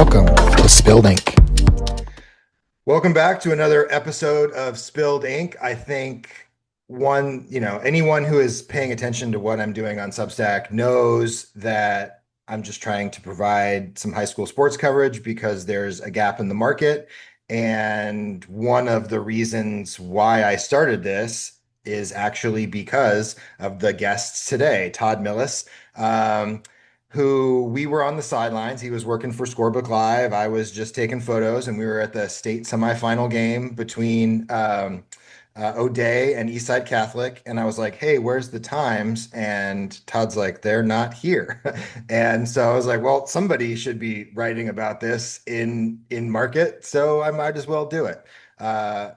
Welcome to Spilled Ink. Welcome back to another episode of Spilled Ink. I think anyone who is paying attention to what I'm doing on Substack knows that I'm just trying to provide some high school sports coverage because there's a gap in the market. And one of the reasons why I started this is actually because of the guests today, Todd Milles. Who we were on the sidelines. He was working for Scorebook Live. I was just taking photos, and we were at the state semifinal game between O'Day and Eastside Catholic. And I was like, "Hey, where's the times?" And Todd's like, "They're not here." And so I was like, "Well, somebody should be writing about this in market, so I might as well do it." Uh,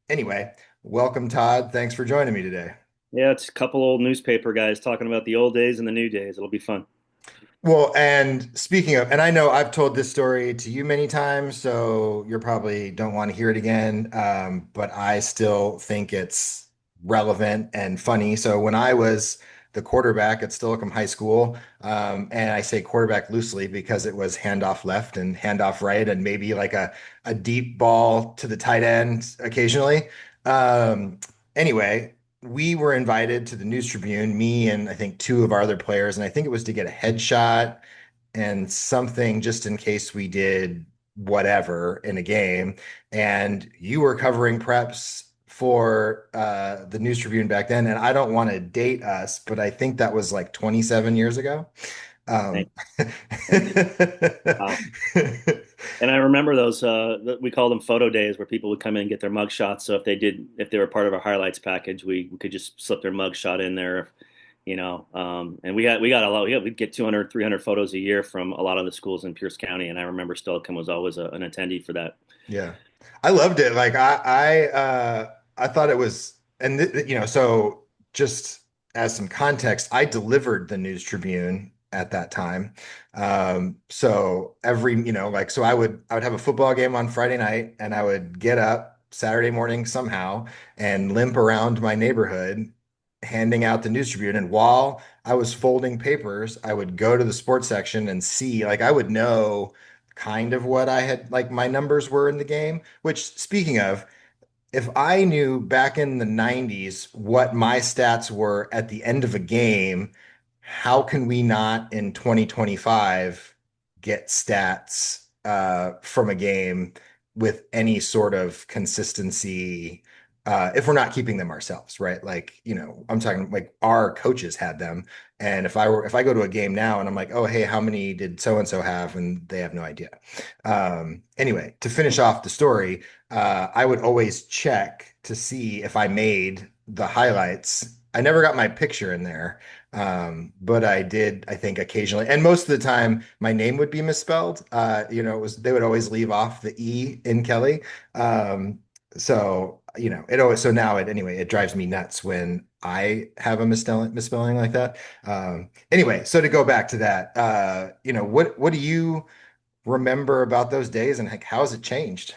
anyway, welcome, Todd. Thanks for joining me today. Yeah, it's a couple old newspaper guys talking about the old days and the new days. It'll be fun. Well, and speaking of, and I know I've told this story to you many times, so you probably don't want to hear it again, but I still think it's relevant and funny. So when I was the quarterback at Steilacoom High School, and I say quarterback loosely because it was handoff left and handoff right, and maybe like a deep ball to the tight end occasionally. Um, anyway, we were invited to the News Tribune, me and I think two of our other players, and I think it was to get a headshot and something just in case we did whatever in a game. And you were covering preps for the News Tribune back then, and I don't want to date us, but I think that was like 27 years ago. Um, Thank, thank you. Wow. And I remember those, we call them photo days where people would come in and get their mug shots. So if they were part of our highlights package, we could just slip their mug shot in there, and we got a lot, we'd get 200, 300 photos a year from a lot of the schools in Pierce County. And I remember Stilcombe was always an attendee for that. Yeah. I loved it. Like I thought it was and so just as some context, I delivered the News Tribune at that time. So every, like so I would have a football game on Friday night and I would get up Saturday morning somehow and limp around my neighborhood handing out the News Tribune. And while I was folding papers, I would go to the sports section and see, like, I would know kind of what I had, like, my numbers were in the game. Which, speaking of, if I knew back in the 90s what my stats were at the end of a game, how can we not in 2025 get stats from a game with any sort of consistency if we're not keeping them ourselves, right? Like, I'm talking like our coaches had them. And if I go to a game now and I'm like, oh, hey, how many did so and so have? And they have no idea. Anyway, to finish off the story, I would always check to see if I made the highlights. I never got my picture in there, but I did, I think, occasionally. And most of the time, my name would be misspelled. They would always leave off the E in Kelly. So now it drives me nuts when I have a misspelling like that. Anyway, so to go back to that, what do you remember about those days and like, how has it changed?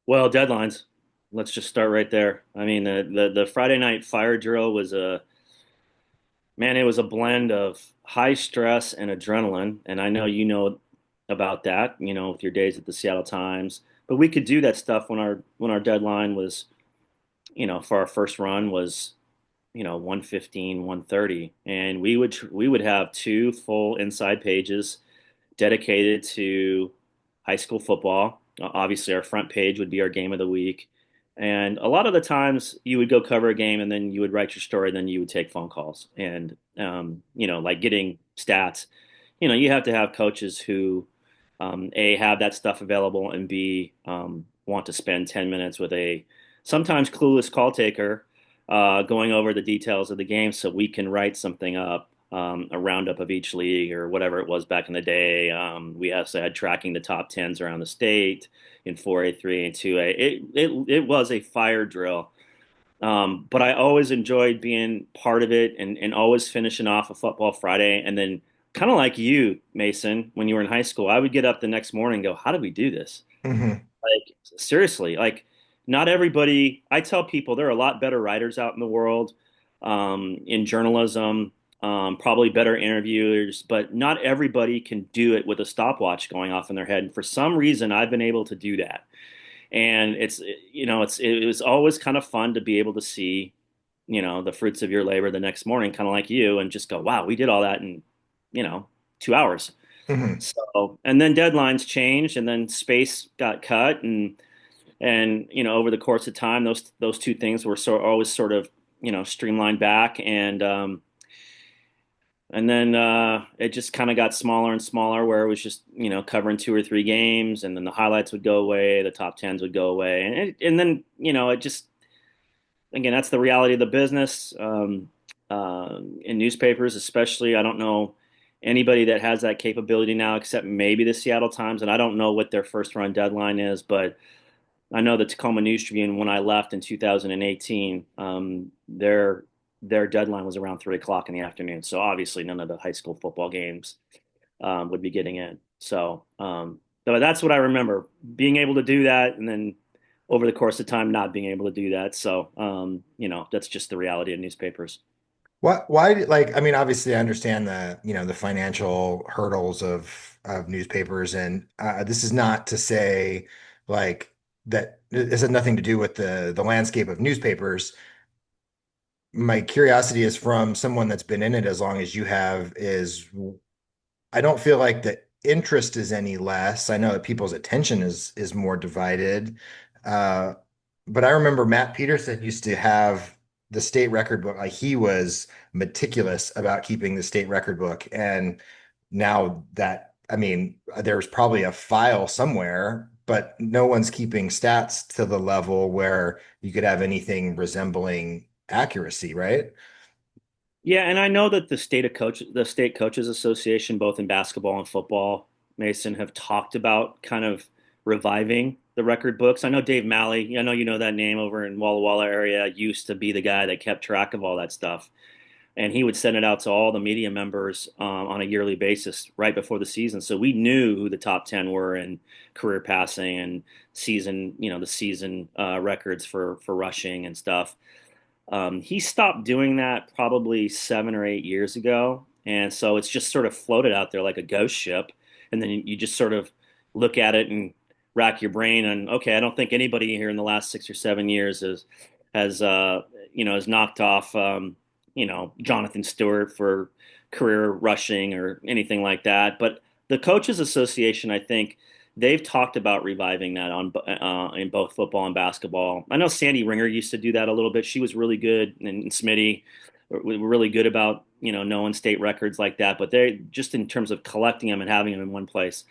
Well, deadlines. Let's just start right there. I mean, the Friday night fire drill was it was a blend of high stress and adrenaline. And I know you know about that, with your days at the Seattle Times. But we could do that stuff when our deadline was, for our first run was, 115, 130. And we would have two full inside pages dedicated to high school football. Obviously, our front page would be our game of the week. And a lot of the times you would go cover a game and then you would write your story, then you would take phone calls. And, like getting stats, you have to have coaches who, A, have that stuff available, and B, want to spend 10 minutes with a sometimes clueless call taker going over the details of the game so we can write something up, a roundup of each league or whatever it was back in the day. We also had tracking the top tens around the state in 4A, 3A, and 2A. It was a fire drill. But I always enjoyed being part of it and always finishing off a football Friday. And then, kind of like you, Mason, when you were in high school, I would get up the next morning and go, how did we do this? Mhm. Like, seriously, like, not everybody, I tell people there are a lot better writers out in the world, in journalism, probably better interviewers, but not everybody can do it with a stopwatch going off in their head. And for some reason, I've been able to do that. And it was always kind of fun to be able to see, the fruits of your labor the next morning, kind of like you, and just go, wow, we did all that in, you know, 2 hours. Mhm. So, and then deadlines changed, and then space got cut, and over the course of time, those two things were always sort of streamlined back, and then it just kind of got smaller and smaller, where it was just covering two or three games, and then the highlights would go away, the top tens would go away, and then it just, again, that's the reality of the business. In newspapers, especially, I don't know anybody that has that capability now, except maybe the Seattle Times, and I don't know what their first run deadline is, but I know the Tacoma News Tribune, when I left in 2018, their deadline was around 3 o'clock in the afternoon. So obviously, none of the high school football games would be getting in. So that's what I remember, being able to do that, and then over the course of time, not being able to do that. So that's just the reality of newspapers. Like, I mean, obviously I understand the financial hurdles of newspapers, and this is not to say like that this has nothing to do with the landscape of newspapers. My curiosity is from someone that's been in it as long as you have, is I don't feel like the interest is any less. I know that people's attention is more divided. Uh, but I remember Matt Peterson used to have the state record book. Like, he was meticulous about keeping the state record book. And now that, I mean, there's probably a file somewhere, but no one's keeping stats to the level where you could have anything resembling accuracy, right? Yeah, and I know that the state coaches association, both in basketball and football, Mason, have talked about kind of reviving the record books. I know Dave Malley, I know you know that name, over in Walla Walla area, used to be the guy that kept track of all that stuff, and he would send it out to all the media members on a yearly basis right before the season, so we knew who the top 10 were in career passing and the season records for rushing and stuff. He stopped doing that probably 7 or 8 years ago. And so it's just sort of floated out there like a ghost ship. And then you just sort of look at it and rack your brain. And okay, I don't think anybody here in the last 6 or 7 years has knocked off, Jonathan Stewart for career rushing or anything like that. But the Coaches Association, I think, they've talked about reviving that in both football and basketball. I know Sandy Ringer used to do that a little bit. She was really good, and Smitty were really good about knowing state records like that. But they, just in terms of collecting them and having them in one place,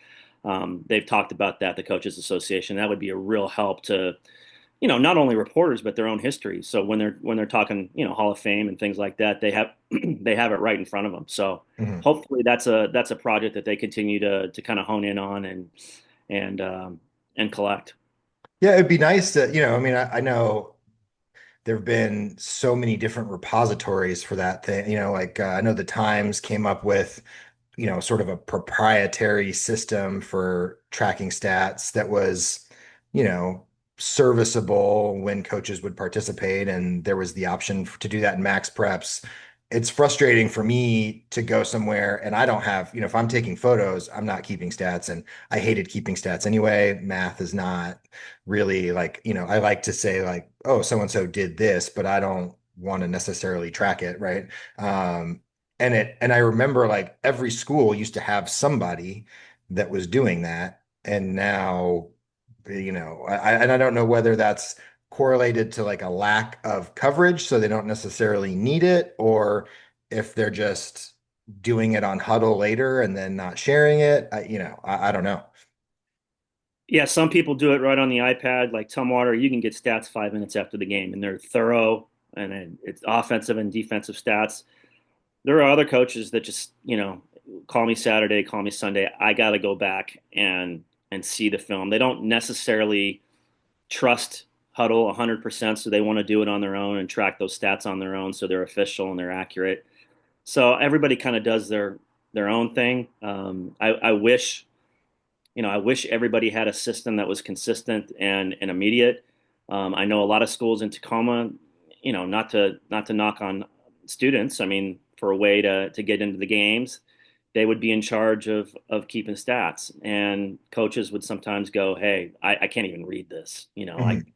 they've talked about that. The Coaches Association, that would be a real help to not only reporters but their own history. So when they're talking Hall of Fame and things like that, they have they have it right in front of them. So Mhm. hopefully that's a project that they continue to kind of hone in on and and collect. Yeah, it'd be nice to, I mean, I know there have been so many different repositories for that thing. Like, I know the Times came up with, sort of a proprietary system for tracking stats that was, you know, serviceable when coaches would participate, and there was the option to do that in max preps. It's frustrating for me to go somewhere and I don't have, if I'm taking photos, I'm not keeping stats, and I hated keeping stats anyway. Math is not really like, I like to say like, oh, so and so did this, but I don't want to necessarily track it, right? And I remember like every school used to have somebody that was doing that. And now, and I don't know whether that's correlated to like a lack of coverage, so they don't necessarily need it, or if they're just doing it on huddle later and then not sharing it. I don't know. Yeah, some people do it right on the iPad. Like Tumwater, you can get stats 5 minutes after the game, and they're thorough, and it's offensive and defensive stats. There are other coaches that just, call me Saturday, call me Sunday. I got to go back and see the film. They don't necessarily trust Huddle 100%, so they want to do it on their own and track those stats on their own, so they're official and they're accurate. So everybody kind of does their own thing. I wish everybody had a system that was consistent and immediate. I know a lot of schools in Tacoma, not to knock on students. I mean, for a way to get into the games, they would be in charge of keeping stats. And coaches would sometimes go, "Hey, I can't even read this," Mhm.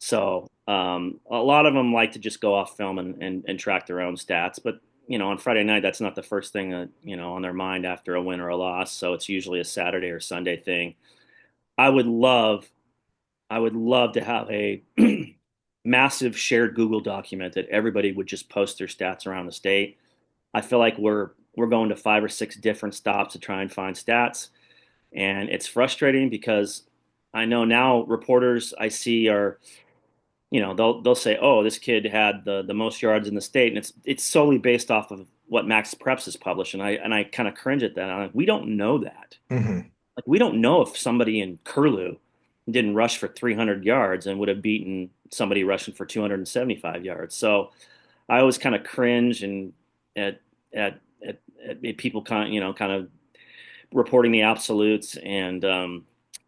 so a lot of them like to just go off film and track their own stats. But on Friday night, that's not the first thing that on their mind after a win or a loss. So it's usually a Saturday or Sunday thing. I would love, I would love to have a massive shared Google document that everybody would just post their stats around the state. I feel like we're going to 5 or 6 different stops to try and find stats, and it's frustrating because I know now reporters I see are they'll say, "Oh, this kid had the most yards in the state," and it's solely based off of what Max Preps has published, and I kind of cringe at that. I'm like, we don't know that. Mhm. Like, we don't know if somebody in Curlew didn't rush for 300 yards and would have beaten somebody rushing for 275 yards. So I always kind of cringe and at at people kind of reporting the absolutes and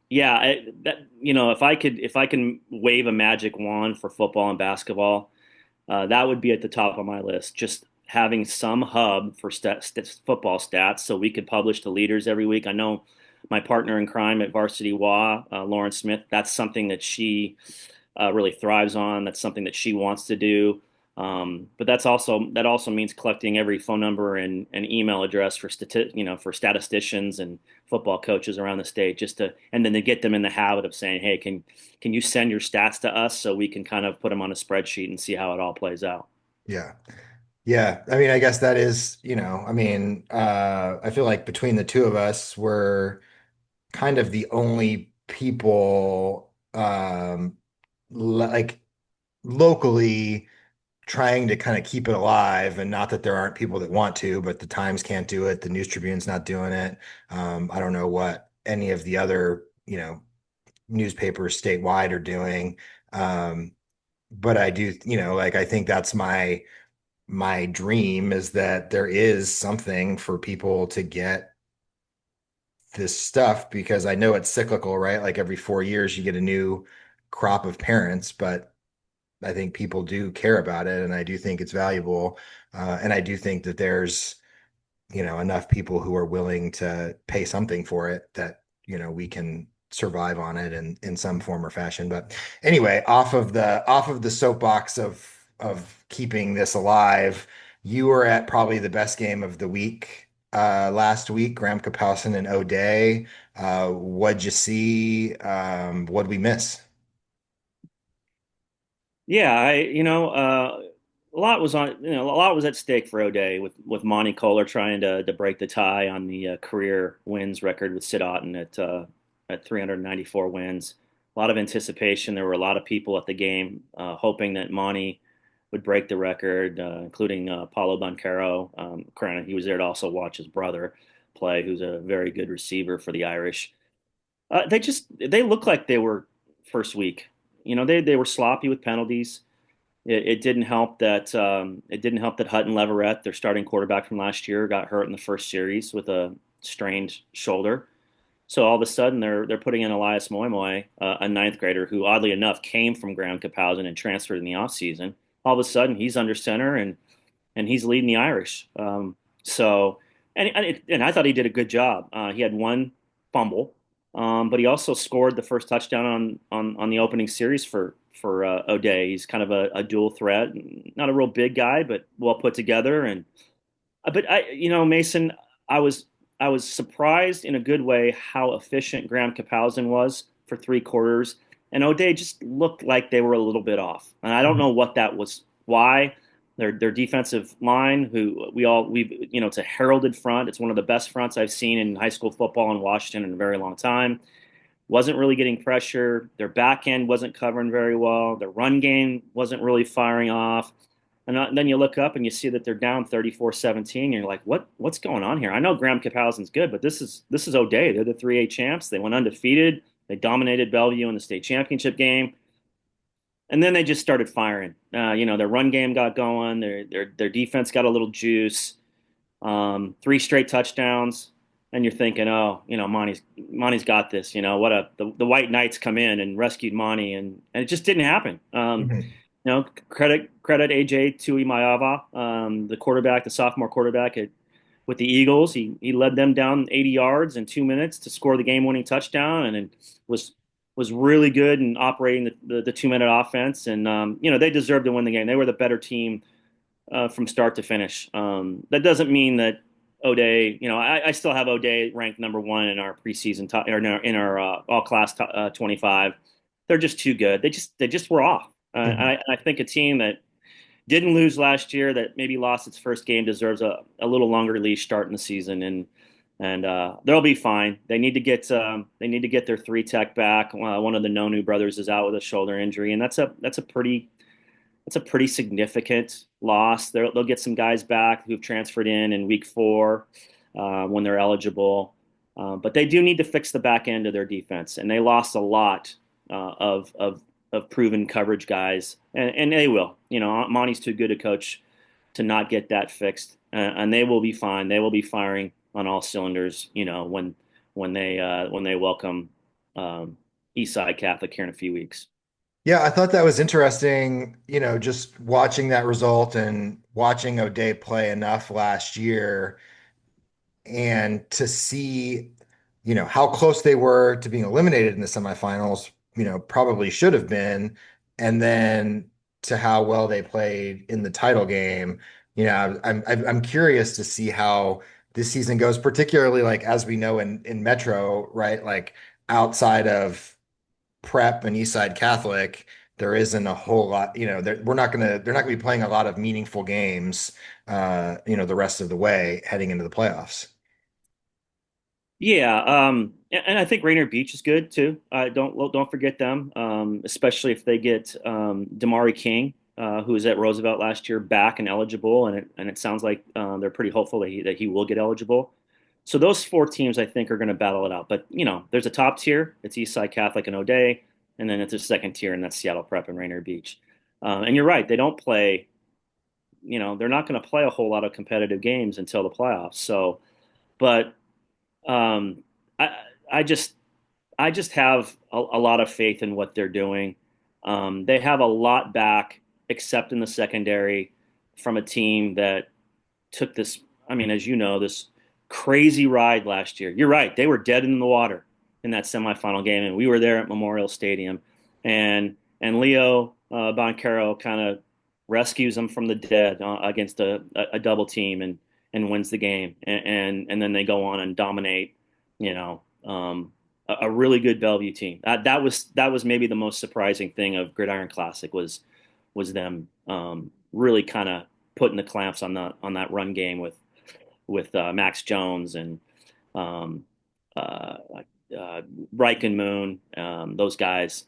yeah, that if I can wave a magic wand for football and basketball, that would be at the top of my list. Just having some hub for football stats so we could publish the leaders every week. I know my partner in crime at Varsity WA, Lauren Smith, that's something that she really thrives on. That's something that she wants to do. But that also means collecting every phone number and email address for for statisticians and football coaches around the state, and then to get them in the habit of saying, "Hey, can you send your stats to us so we can kind of put them on a spreadsheet and see how it all plays out?" Yeah. Yeah. I mean, I guess that is, I feel like between the two of us, we're kind of the only people like locally trying to kind of keep it alive. And not that there aren't people that want to, but the Times can't do it. The News Tribune's not doing it. I don't know what any of the other, newspapers statewide are doing. Um, but I do, like I think that's my dream is that there is something for people to get this stuff because I know it's cyclical, right? Like every 4 years you get a new crop of parents, but I think people do care about it and I do think it's valuable. And I do think that there's enough people who are willing to pay something for it that, we can survive on it in some form or fashion. But anyway, off of the soapbox of keeping this alive, you were at probably the best game of the week last week, Graham Kapowsin and O'Day. What'd you see? What'd we miss? Yeah, a lot was a lot was at stake for O'Day with Monty Kohler trying to break the tie on the career wins record with Sid Otten at 394 wins. A lot of anticipation. There were a lot of people at the game hoping that Monty would break the record, including Paulo Banchero. Granted, he was there to also watch his brother play, who's a very good receiver for the Irish. They looked like they were first week. They were sloppy with penalties. It didn't help that Hutton Leverett, their starting quarterback from last year, got hurt in the first series with a strained shoulder. So all of a sudden they're putting in Elias Moimoy, a ninth grader who oddly enough came from Graham Kapowsin and transferred in the offseason. All of a sudden he's under center and he's leading the Irish. And I thought he did a good job. He had one fumble, but he also scored the first touchdown on the opening series for O'Day. He's kind of a dual threat, not a real big guy, but well put together. And but Mason, I was I was surprised in a good way how efficient Graham Kapowsin was for 3 quarters, and O'Day just looked like they were a little bit off. And I don't know what that was. Why? Their defensive line, who it's a heralded front. It's one of the best fronts I've seen in high school football in Washington in a very long time. Wasn't really getting pressure. Their back end wasn't covering very well. Their run game wasn't really firing off. And then you look up and you see that they're down 34-17. You're like, what's going on here? I know Graham Kapowsin's good, but this is O'Day. They're the 3A champs. They went undefeated. They dominated Bellevue in the state championship game. And then they just started firing. Their run game got going. Their defense got a little juice. 3 straight touchdowns, and you're thinking, oh, Monty's got this. The White Knights come in and rescued Monty, and it just didn't happen. Mhm. Credit AJ Tuimaava, the quarterback, the sophomore quarterback with the Eagles. He led them down 80 yards in 2 minutes to score the game-winning touchdown, and it was was really good in operating the 2 minute offense. And they deserved to win the game. They were the better team from start to finish. That doesn't mean that O'Day. I still have O'Day ranked number one in our preseason top, or in our all class 25. They're just too good. They just were off. Mhm. I think a team that didn't lose last year, that maybe lost its first game, deserves a little longer leash starting the season, and they'll be fine. They need to get their three tech back. One of the Nonu brothers is out with a shoulder injury, and that's a pretty significant loss. They'll get some guys back who've transferred in week 4 when they're eligible. But they do need to fix the back end of their defense, and they lost a lot of proven coverage guys, and they will. Monty's too good a coach to not get that fixed, and they will be fine. They will be firing on all cylinders. When they welcome Eastside Catholic here in a few weeks. Yeah, I thought that was interesting, just watching that result and watching O'Day play enough last year and to see, how close they were to being eliminated in the semifinals, probably should have been, and then to how well they played in the title game. I'm curious to see how this season goes, particularly like as we know in Metro, right? Like outside of Prep and Eastside Catholic, there isn't a whole lot, they're not gonna be playing a lot of meaningful games, the rest of the way heading into the playoffs. Yeah, and I think Rainier Beach is good too. Don't forget them, especially if they get Damari King, who was at Roosevelt last year, back and eligible, and it sounds like they're pretty hopeful that he will get eligible. So those four teams, I think, are going to battle it out. But there's a top tier. It's Eastside Catholic and O'Day, and then it's a second tier, and that's Seattle Prep and Rainier Beach. And you're right, they don't play. They're not going to play a whole lot of competitive games until the playoffs. So, but um, I I just have a lot of faith in what they're doing. They have a lot back, except in the secondary, from a team that took this. I mean, as you know, this crazy ride last year. You're right; they were dead in the water in that semifinal game, and we were there at Memorial Stadium, and Leo Boncaro kind of rescues them from the dead against a double team and wins the game, and then they go on and dominate. You know, a really good Bellevue team. That was maybe the most surprising thing of Gridiron Classic was them really kind of putting the clamps on that run game with Max Jones and um, uh, Reich and Moon, those guys.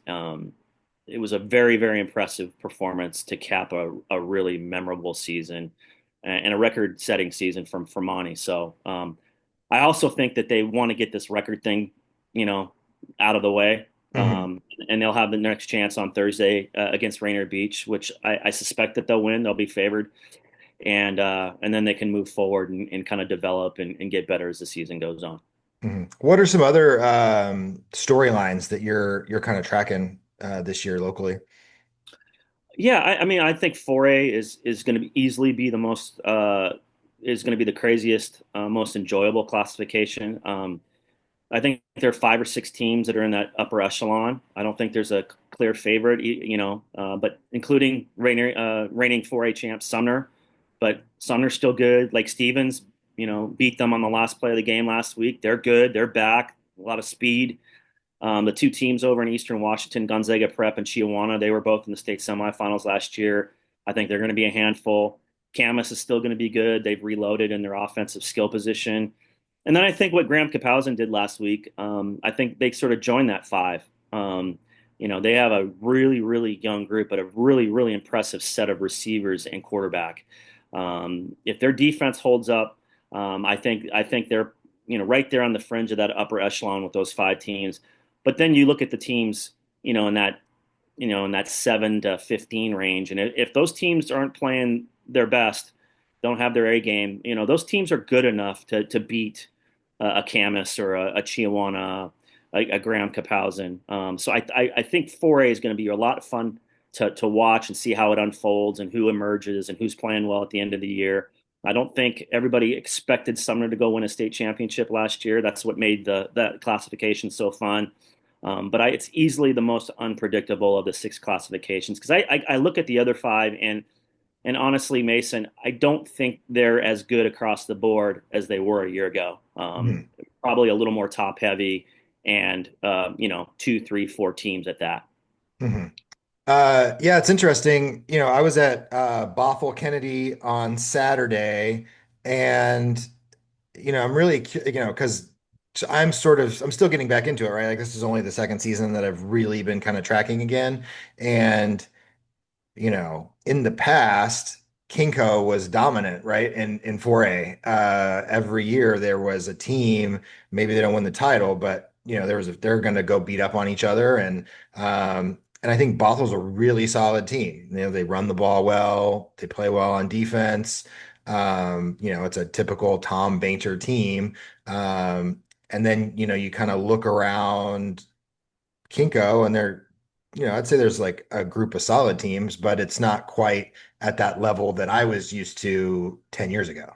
It was a very, very impressive performance to cap a really memorable season and a record-setting season for Monty. So I also think that they want to get this record thing, you know, out of the way. Mhm. And they'll have the next chance on Thursday against Rainier Beach, which I suspect that they'll win. They'll be favored, and then they can move forward and kind of develop and get better as the season goes on. Mhm. What are some other storylines that you're kind of tracking this year locally? Yeah, I mean, I think 4A is going to easily be the most is going to be the craziest, most enjoyable classification. I think there are 5 or 6 teams that are in that upper echelon. I don't think there's a clear favorite, but including reigning 4A champ Sumner, but Sumner's still good. Like Stevens, beat them on the last play of the game last week. They're good. They're back. A lot of speed. The two teams over in Eastern Washington, Gonzaga Prep and Chiawana, they were both in the state semifinals last year. I think they're going to be a handful. Camas is still going to be good. They've reloaded in their offensive skill position. And then I think what Graham Kapowsen did last week, I think they sort of joined that five. They have a really, really young group, but a really, really impressive set of receivers and quarterback. If their defense holds up, I think they're right there on the fringe of that upper echelon with those 5 teams. But then you look at the teams, in that 7 to 15 range, and if those teams aren't playing their best, don't have their A game, those teams are good enough to beat a Camus or a Chiawana, a Graham Kapowsen. So I think 4A is going to be a lot of fun to watch and see how it unfolds and who emerges and who's playing well at the end of the year. I don't think everybody expected Sumner to go win a state championship last year. That's what made the that classification so fun. But it's easily the most unpredictable of the six classifications because I look at the other five and honestly, Mason, I don't think they're as good across the board as they were a year ago. Mhm. Probably a little more top heavy and two, three, four teams at that. Mhm. Yeah, it's interesting. I was at Bothell Kennedy on Saturday, and I'm really, because I'm still getting back into it, right? Like this is only the second season that I've really been kind of tracking again, and in the past, Kinko was dominant, right? In 4A. Every year there was a team, maybe they don't win the title, but they're gonna go beat up on each other. And I think Bothel's a really solid team. They run the ball well, they play well on defense. It's a typical Tom Bainter team. And then, you kind of look around Kinko, and I'd say there's like a group of solid teams, but it's not quite at that level that I was used to 10 years ago.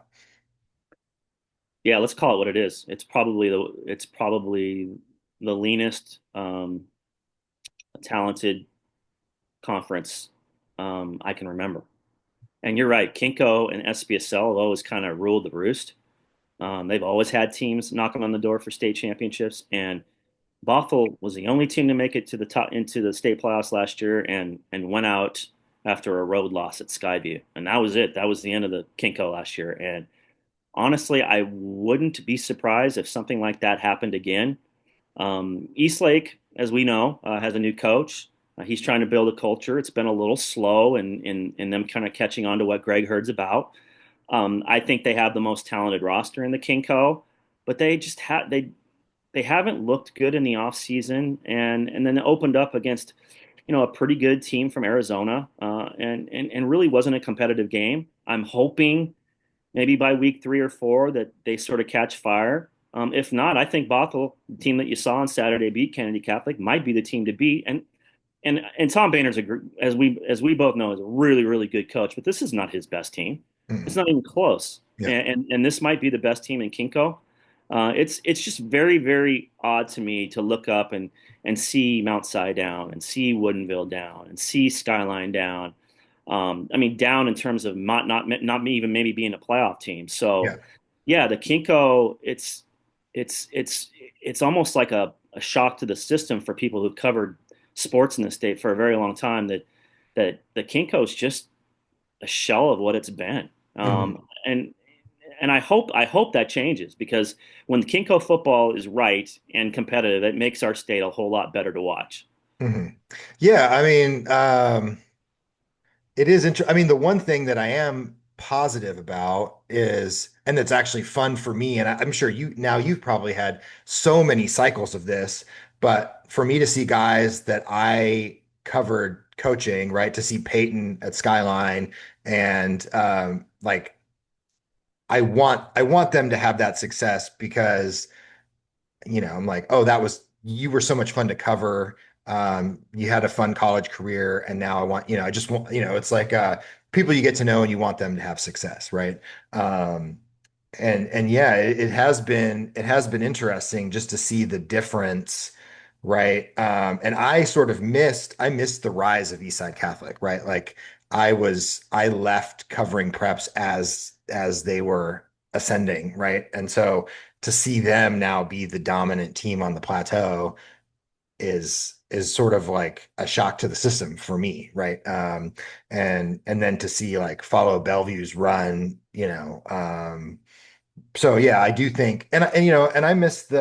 Yeah, let's call it what it is. It's probably the leanest, talented conference I can remember. And you're right, Kinko and SPSL have always kind of ruled the roost. They've always had teams knocking on the door for state championships, and Bothell was the only team to make it to the top into the state playoffs last year, and went out after a road loss at Skyview, and that was it. That was the end of the Kinko last year. And honestly, I wouldn't be surprised if something like that happened again. Eastlake, as we know, has a new coach. He's trying to build a culture. It's been a little slow in them kind of catching on to what Greg Hurd's about. I think they have the most talented roster in the Kinko, but they haven't looked good in the offseason, and then it opened up against a pretty good team from Arizona, and really wasn't a competitive game. I'm hoping maybe by week 3 or 4 that they sort of catch fire. If not, I think Bothell, the team that you saw on Saturday beat Kennedy Catholic, might be the team to beat. And Tom Boehner's as we both know is a really really good coach, but this is not his best team. It's Mhm. not even close. Yeah. And this might be the best team in Kinko. It's just very very odd to me to look up and see Mount Si down and see Woodinville down and see Skyline down. I mean down in terms of not even maybe being a playoff team. So Yeah. yeah, the Kinko it's almost like a shock to the system for people who've covered sports in the state for a very long time that the Kinko is just a shell of what it's been. Mhm. And I hope that changes because when Kinko football is right and competitive, it makes our state a whole lot better to watch. Mhm. Yeah, I mean, it is interesting. I mean, the one thing that I am positive about is, and it's actually fun for me, and I'm sure you've probably had so many cycles of this, but for me to see guys that I covered coaching, right, to see Peyton at Skyline, and like I want them to have that success because I'm like, oh, you were so much fun to cover. You had a fun college career, and now I just want, it's like people you get to know and you want them to have success, right? Um, and yeah, it has been interesting just to see the difference, right? And I missed the rise of Eastside Catholic, right? Like I left covering preps as they were ascending, right? And so to see them now be the dominant team on the plateau is sort of like a shock to the system for me, right? And then to see like follow Bellevue's run, so yeah, I do think, and I miss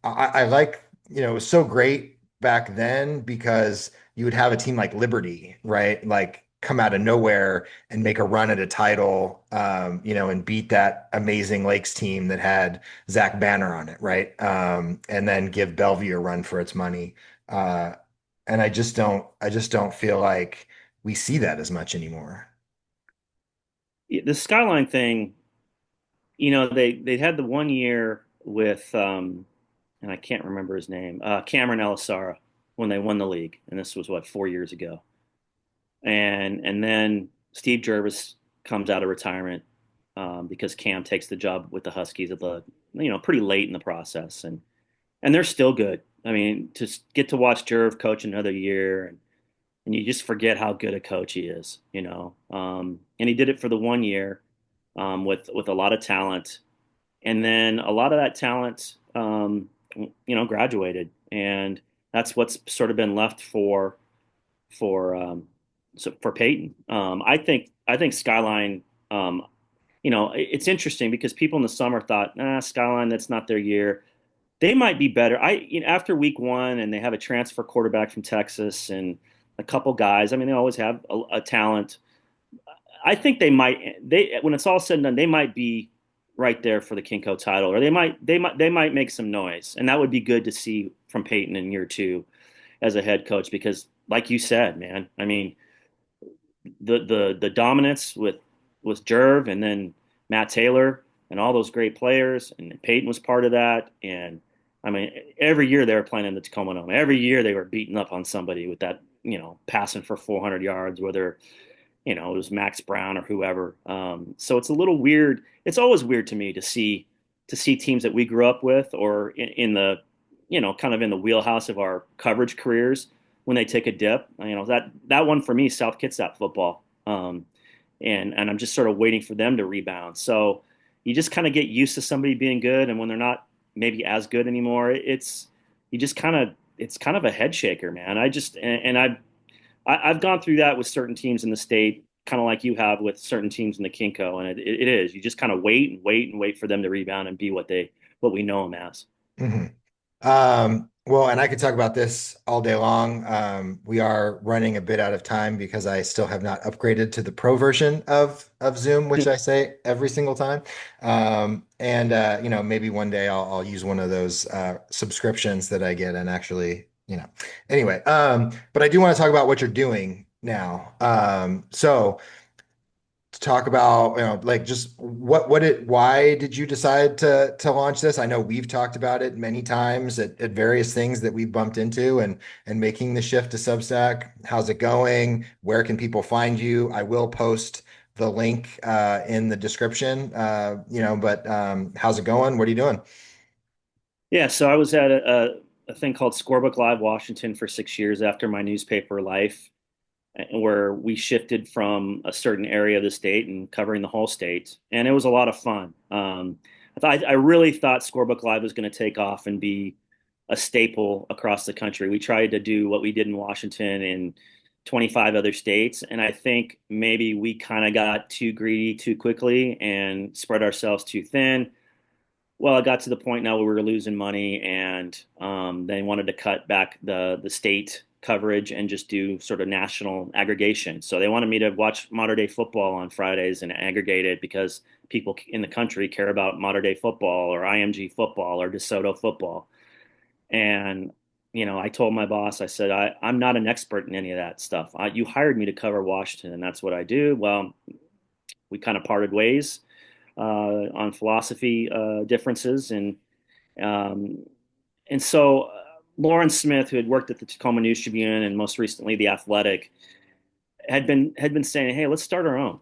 I like, it was so great back then because you would have a team like Liberty, right? Like come out of nowhere and make a run at a title, and beat that amazing Lakes team that had Zach Banner on it, right? And then give Bellevue a run for its money. And I just don't feel like we see that as much anymore. The Skyline thing, they had the one year with and I can't remember his name, Cameron Elisara when they won the league, and this was what 4 years ago. and then Steve Jervis comes out of retirement because Cam takes the job with the Huskies at the pretty late in the process, and they're still good. I mean, to get to watch Jerv coach another year, and you just forget how good a coach he is, and he did it for the 1 year with a lot of talent, and then a lot of that talent, graduated, and that's what's sort of been left for for Peyton. I think Skyline. It's interesting because people in the summer thought, Skyline, that's not their year. They might be better. After week one, and they have a transfer quarterback from Texas and a couple guys. I mean, they always have a talent. I think they might. When it's all said and done, they might be right there for the Kinko title, or they might make some noise, and that would be good to see from Peyton in year two as a head coach because, like you said, man, I mean, the dominance with Jerv and then Matt Taylor and all those great players, and Peyton was part of that. And I mean, every year they were playing in the Tacoma Dome. Every year they were beating up on somebody with that, passing for 400 yards, whether it was Max Brown or whoever. So it's a little weird. It's always weird to me to see teams that we grew up with or in the kind of in the wheelhouse of our coverage careers when they take a dip. That one for me, South Kitsap football, and I'm just sort of waiting for them to rebound. So you just kind of get used to somebody being good, and when they're not maybe as good anymore, it's kind of a head shaker, man. I've gone through that with certain teams in the state, kind of like you have with certain teams in the Kinko, and it is you just kind of wait and wait and wait for them to rebound and be what we know them as. Mhm. Well, and I could talk about this all day long. We are running a bit out of time because I still have not upgraded to the pro version of Zoom, which I say every single time. And maybe one day I'll use one of those subscriptions that I get and actually, anyway. But I do want to talk about what you're doing now. So to talk about, like just why did you decide to launch this? I know we've talked about it many times at various things that we've bumped into and making the shift to Substack. How's it going? Where can people find you? I will post the link in the description. But how's it going? What are you doing? Yeah, so I was at a thing called Scorebook Live Washington for 6 years after my newspaper life, where we shifted from a certain area of the state and covering the whole state, and it was a lot of fun. I really thought Scorebook Live was going to take off and be a staple across the country. We tried to do what we did in Washington in 25 other states, and I think maybe we kind of got too greedy too quickly and spread ourselves too thin. Well, it got to the point now where we were losing money, and they wanted to cut back the state coverage and just do sort of national aggregation. So they wanted me to watch modern day football on Fridays and aggregate it because people in the country care about modern day football or IMG football or DeSoto football. And I told my boss, I said, I'm not an expert in any of that stuff. You hired me to cover Washington, and that's what I do. Well, we kind of parted ways on philosophy differences, um, and so Lauren Smith, who had worked at the Tacoma News Tribune and most recently the Athletic, had been saying, "Hey, let's start our own."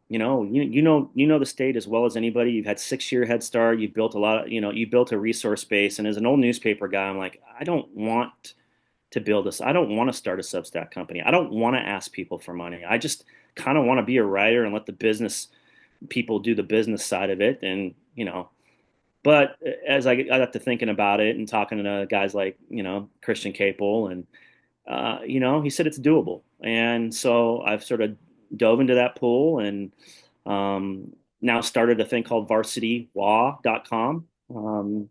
You know the state as well as anybody. You've had 6 year head start. You've built a lot. You built a resource base. And as an old newspaper guy, I'm like, I don't want to build this. I don't want to start a Substack company. I don't want to ask people for money. I just kind of want to be a writer and let the business people do the business side of it. But as I got to thinking about it and talking to guys like, Christian Capel, and, he said it's doable. And so I've sort of dove into that pool and now started a thing called varsitylaw.com.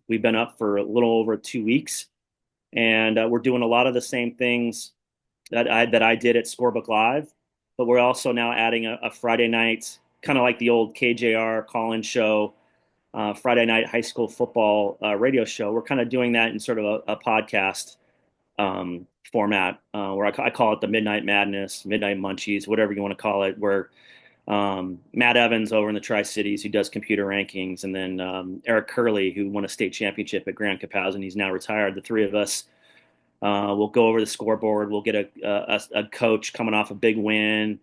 We've been up for a little over 2 weeks, and we're doing a lot of the same things that I did at Scorebook Live, but we're also now adding a Friday night, kind of like the old KJR call-in show, Friday night high school football radio show. We're kind of doing that in sort of a podcast format, where I call it the Midnight Madness, Midnight Munchies, whatever you want to call it, where Matt Evans over in the Tri-Cities, who does computer rankings, and then Eric Curley, who won a state championship at Grand Capas, and he's now retired. The three of us We'll go over the scoreboard. We'll get a coach coming off a big win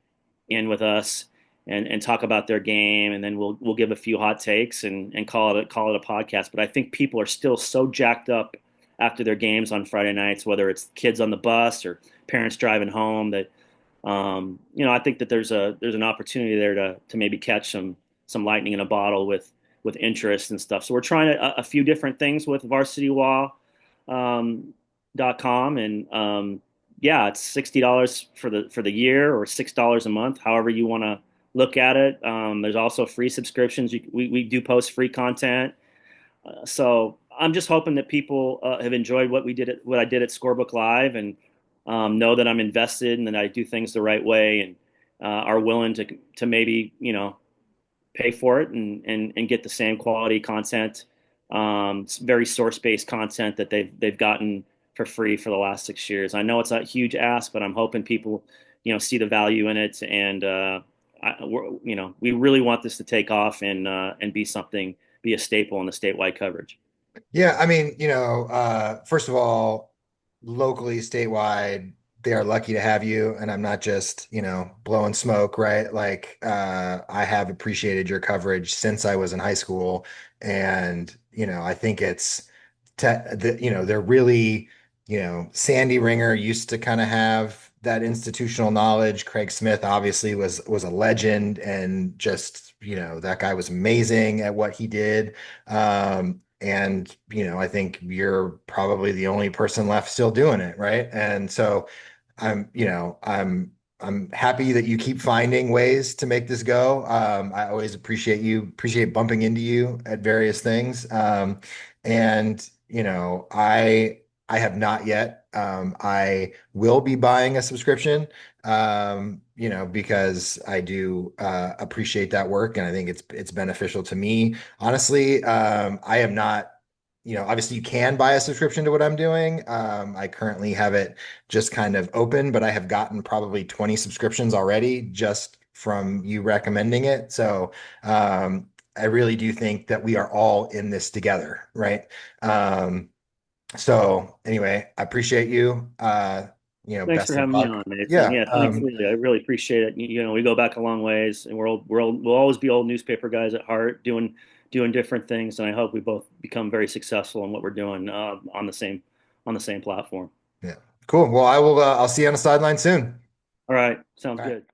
in with us and talk about their game, and then we'll give a few hot takes and call it a podcast. But I think people are still so jacked up after their games on Friday nights, whether it's kids on the bus or parents driving home, that I think that there's an opportunity there to maybe catch some lightning in a bottle with interest and stuff. So we're trying a few different things with varsitywall.com, and yeah, it's $60 for the year or $6 a month, however you want to look at it. There's also free subscriptions. We do post free content. So I'm just hoping that people have enjoyed what I did at Scorebook Live, and know that I'm invested and that I do things the right way, and are willing to maybe pay for it and get the same quality content, very source based content that they've gotten for free for the last 6 years. I know it's a huge ask, but I'm hoping people see the value in it, and we really want this to take off and be a staple in the statewide coverage. Yeah, I mean, first of all, locally, statewide, they are lucky to have you. And I'm not just, blowing smoke, right? Like, I have appreciated your coverage since I was in high school. And, I think they're really, Sandy Ringer used to kind of have that institutional knowledge. Craig Smith obviously was a legend and just, that guy was amazing at what he did. And I think you're probably the only person left still doing it, right? And so I'm happy that you keep finding ways to make this go. I always appreciate bumping into you at various things. And I have not yet. I will be buying a subscription, because I do appreciate that work, and I think it's beneficial to me. Honestly, I have not, obviously you can buy a subscription to what I'm doing. I currently have it just kind of open, but I have gotten probably 20 subscriptions already just from you recommending it. So, I really do think that we are all in this together, right? So anyway, I appreciate you. Thanks for Best of having me luck. on, Nathan. Yeah. Yeah, thanks. Really, I really appreciate it. We go back a long ways, and we'll always be old newspaper guys at heart, doing different things. And I hope we both become very successful in what we're doing on the same platform. Yeah. Cool. Well, I'll see you on the sideline soon. All right, sounds All right. good.